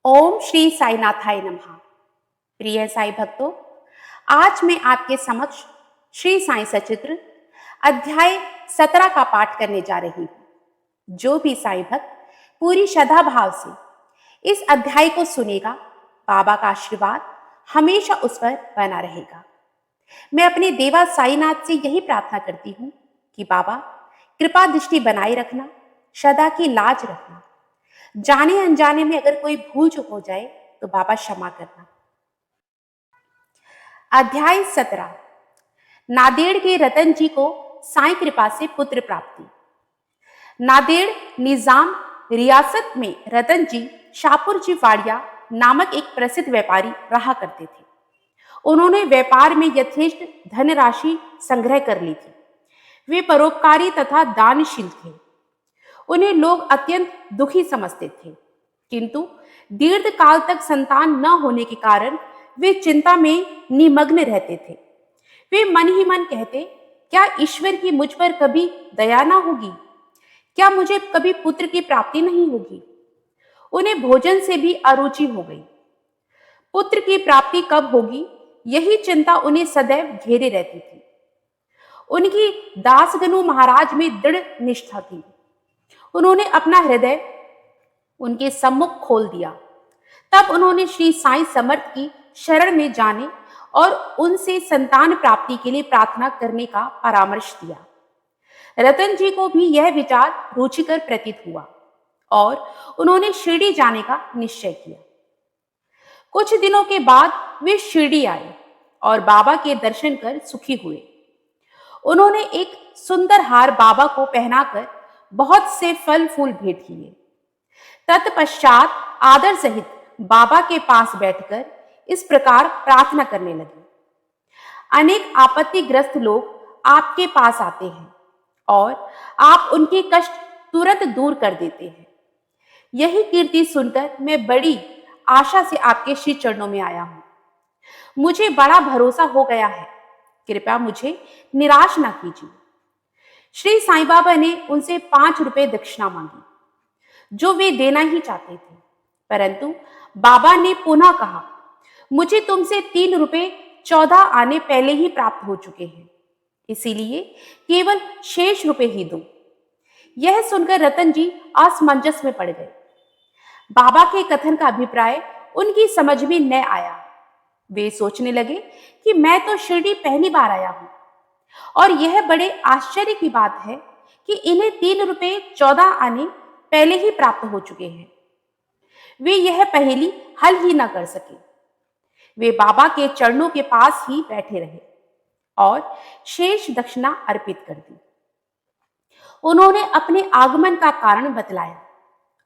ओम श्री साईनाथाय नमः। प्रिय साई भक्तों, आज मैं आपके समक्ष श्री साई सचित्र अध्याय 17 का पाठ करने जा रही हूँ। जो भी साई भक्त पूरी श्रद्धा भाव से इस अध्याय को सुनेगा, बाबा का आशीर्वाद हमेशा उस पर बना रहेगा। मैं अपने देवा साईनाथ से यही प्रार्थना करती हूँ कि बाबा कृपा दृष्टि बनाए रखना, श्रद्धा की लाज रखना। जाने अनजाने में अगर कोई भूल चूक हो जाए तो बाबा क्षमा करना। अध्याय 17। नादेड़ के रतन जी को साईं कृपा से पुत्र प्राप्ति। नादेड़ निजाम रियासत में रतन जी शाहपुर जी वाड़िया नामक एक प्रसिद्ध व्यापारी रहा करते थे। उन्होंने व्यापार में यथेष्ट धनराशि संग्रह कर ली थी। वे परोपकारी तथा दानशील थे। उन्हें लोग अत्यंत दुखी समझते थे, किंतु दीर्घ काल तक संतान न होने के कारण वे चिंता में निमग्न रहते थे। वे मन ही मन कहते, क्या ईश्वर की मुझ पर कभी दया ना होगी? क्या मुझे कभी पुत्र की प्राप्ति नहीं होगी? उन्हें भोजन से भी अरुचि हो गई। पुत्र की प्राप्ति कब होगी, यही चिंता उन्हें सदैव घेरे रहती थी। उनकी दासगनु महाराज में दृढ़ निष्ठा थी। उन्होंने अपना हृदय उनके सम्मुख खोल दिया। तब उन्होंने श्री साईं समर्थ की शरण में जाने और उनसे संतान प्राप्ति के लिए प्रार्थना करने का परामर्श दिया। रतन जी को भी यह विचार रुचिकर प्रतीत हुआ और उन्होंने शिरडी जाने का निश्चय किया। कुछ दिनों के बाद वे शिरडी आए और बाबा के दर्शन कर सुखी हुए। उन्होंने एक सुंदर हार बाबा को पहनाकर बहुत से फल फूल भेंट किए। तत्पश्चात आदर सहित बाबा के पास बैठकर इस प्रकार प्रार्थना करने लगे। अनेक आपत्तिग्रस्त लोग आपके पास आते हैं और आप उनके कष्ट तुरंत दूर कर देते हैं। यही कीर्ति सुनकर मैं बड़ी आशा से आपके श्री चरणों में आया हूं। मुझे बड़ा भरोसा हो गया है, कृपया मुझे निराश ना कीजिए। श्री साईं बाबा ने उनसे 5 रुपए दक्षिणा मांगी, जो वे देना ही चाहते थे, परंतु बाबा ने पुनः कहा, मुझे तुमसे 3 रुपए 14 आने पहले ही प्राप्त हो चुके हैं, इसीलिए केवल शेष रुपए ही दो। यह सुनकर रतन जी असमंजस में पड़ गए। बाबा के कथन का अभिप्राय उनकी समझ में न आया। वे सोचने लगे कि मैं तो शिरडी पहली बार आया हूं और यह बड़े आश्चर्य की बात है कि इन्हें 3 रुपए 14 आने पहले ही प्राप्त हो चुके हैं। वे यह पहेली हल ही न कर सके। वे बाबा के चरणों के पास ही बैठे रहे और शेष दक्षिणा अर्पित कर दी। उन्होंने अपने आगमन का कारण बतलाया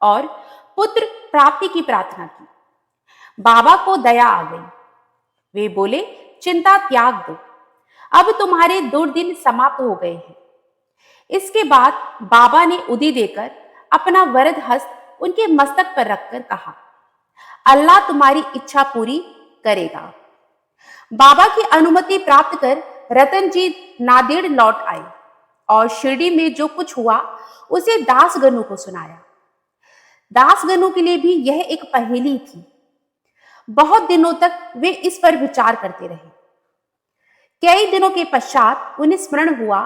और पुत्र प्राप्ति की प्रार्थना की। बाबा को दया आ गई। वे बोले, चिंता त्याग दो, अब तुम्हारे दुर्दिन समाप्त हो गए हैं। इसके बाद बाबा ने उदी देकर अपना वरद हस्त उनके मस्तक पर रखकर कहा, अल्लाह तुम्हारी इच्छा पूरी करेगा। बाबा की अनुमति प्राप्त कर रतन जी नादेड़ लौट आए और शिरडी में जो कुछ हुआ उसे दासगनु को सुनाया। दासगनु के लिए भी यह एक पहेली थी। बहुत दिनों तक वे इस पर विचार करते रहे। कई दिनों के पश्चात उन्हें स्मरण हुआ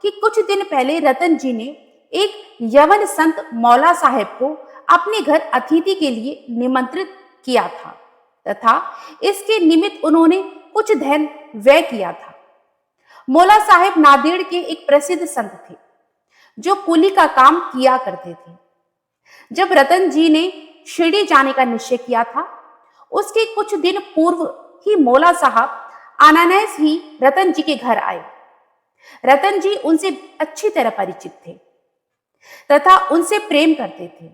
कि कुछ दिन पहले रतन जी ने एक यवन संत मौला साहेब को अपने घर अतिथि के लिए निमंत्रित किया था तथा इसके निमित्त उन्होंने कुछ धन व्यय किया था। मौला साहेब नादेड़ के एक प्रसिद्ध संत थे जो कुली का काम किया करते थे। जब रतन जी ने शिरडी जाने का निश्चय किया था, उसके कुछ दिन पूर्व ही मौला साहब अनायास ही रतन जी के घर आए। रतन जी उनसे अच्छी तरह परिचित थे तथा उनसे प्रेम करते थे,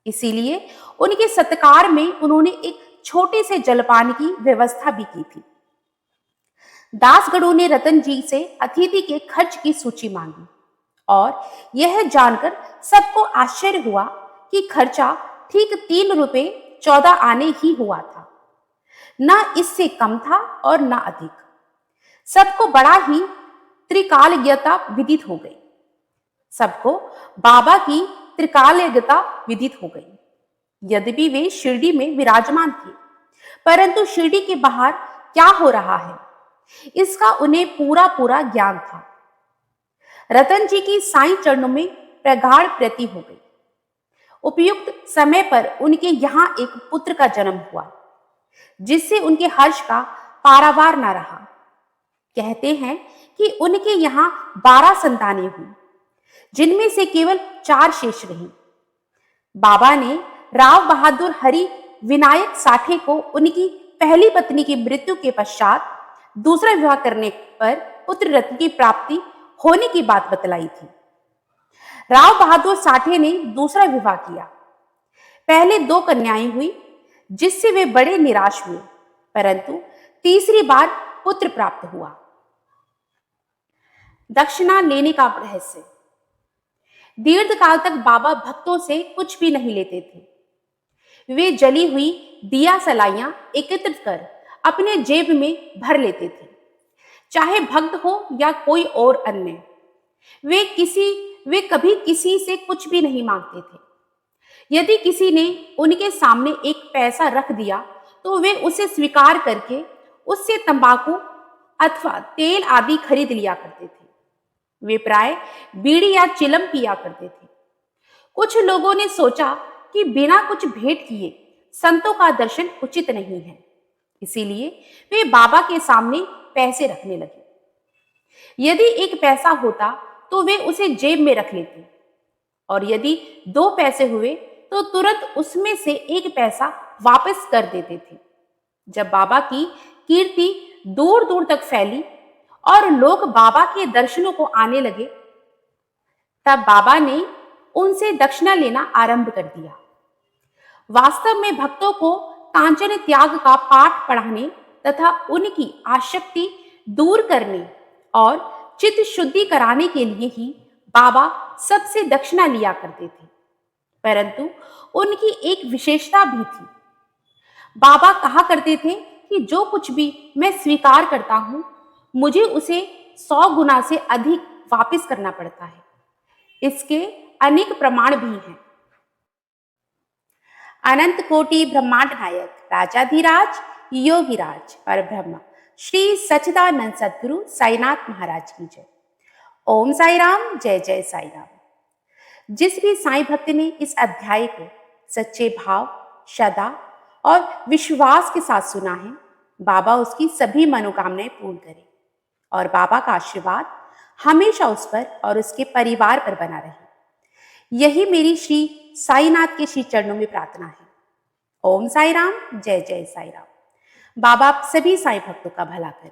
इसीलिए उनके सत्कार में उन्होंने एक छोटे से जलपान की व्यवस्था भी की थी। दासगणों ने रतन जी से अतिथि के खर्च की सूची मांगी और यह जानकर सबको आश्चर्य हुआ कि खर्चा ठीक 3 रुपए 14 आने ही हुआ था, न इससे कम था और न अधिक। सबको बड़ा ही त्रिकालज्ञता विदित हो गई। सबको बाबा की त्रिकालज्ञता विदित हो गई। यद्यपि वे शिरडी में विराजमान थे, परंतु शिरडी के बाहर क्या हो रहा है इसका उन्हें पूरा पूरा ज्ञान था। रतन जी की साईं चरणों में प्रगाढ़ प्रीति हो गई। उपयुक्त समय पर उनके यहाँ एक पुत्र का जन्म हुआ, जिससे उनके हर्ष का पारावार न रहा। कहते हैं कि उनके यहाँ 12 संतानें हुई, जिनमें से केवल 4 शेष रही। बाबा ने राव बहादुर हरि विनायक साठे को उनकी पहली पत्नी की मृत्यु के पश्चात दूसरा विवाह करने पर पुत्र रत्न की प्राप्ति होने की बात बतलाई थी। राव बहादुर साठे ने दूसरा विवाह किया। पहले 2 कन्याएं हुई, जिससे वे बड़े निराश हुए, परंतु तीसरी बार पुत्र प्राप्त हुआ। दक्षिणा लेने का रहस्य। दीर्घ काल तक बाबा भक्तों से कुछ भी नहीं लेते थे। वे जली हुई दिया सलाइयां एकत्रित कर अपने जेब में भर लेते थे, चाहे भक्त हो या कोई और अन्य। वे कभी किसी से कुछ भी नहीं मांगते थे। यदि किसी ने उनके सामने एक पैसा रख दिया तो वे उसे स्वीकार करके उससे तंबाकू अथवा तेल आदि खरीद लिया करते थे। वे प्राय बीड़ी या चिलम पिया करते थे। कुछ लोगों ने सोचा कि बिना कुछ भेंट किए संतों का दर्शन उचित नहीं है, इसीलिए वे बाबा के सामने पैसे रखने लगे। यदि एक पैसा होता तो वे उसे जेब में रख लेते, और यदि 2 पैसे हुए तो तुरंत उसमें से 1 पैसा वापस कर देते थे। जब बाबा की कीर्ति दूर दूर तक फैली और लोग बाबा के दर्शनों को आने लगे, तब बाबा ने उनसे दक्षिणा लेना आरंभ कर दिया। वास्तव में भक्तों को कांचन त्याग का पाठ पढ़ाने तथा उनकी आसक्ति दूर करने और चित्त शुद्धि कराने के लिए ही बाबा सबसे दक्षिणा लिया करते थे, परंतु उनकी एक विशेषता भी थी। बाबा कहा करते थे कि जो कुछ भी मैं स्वीकार करता हूं, मुझे उसे 100 गुना से अधिक वापस करना पड़ता है। इसके अनेक प्रमाण भी हैं। अनंत कोटि ब्रह्मांड नायक राजाधिराज योगीराज पर ब्रह्म श्री सच्चिदानंद सद्गुरु साईनाथ महाराज की जय। ओम साई राम, जय जय साई राम। जिस भी साईं भक्त ने इस अध्याय को सच्चे भाव, श्रद्धा और विश्वास के साथ सुना है, बाबा उसकी सभी मनोकामनाएं पूर्ण करे और बाबा का आशीर्वाद हमेशा उस पर और उसके परिवार पर बना रहे। यही मेरी श्री साईनाथ के श्री चरणों में प्रार्थना है। ओम साई राम, जय जय साई राम। बाबा आप सभी साईं भक्तों का भला करें।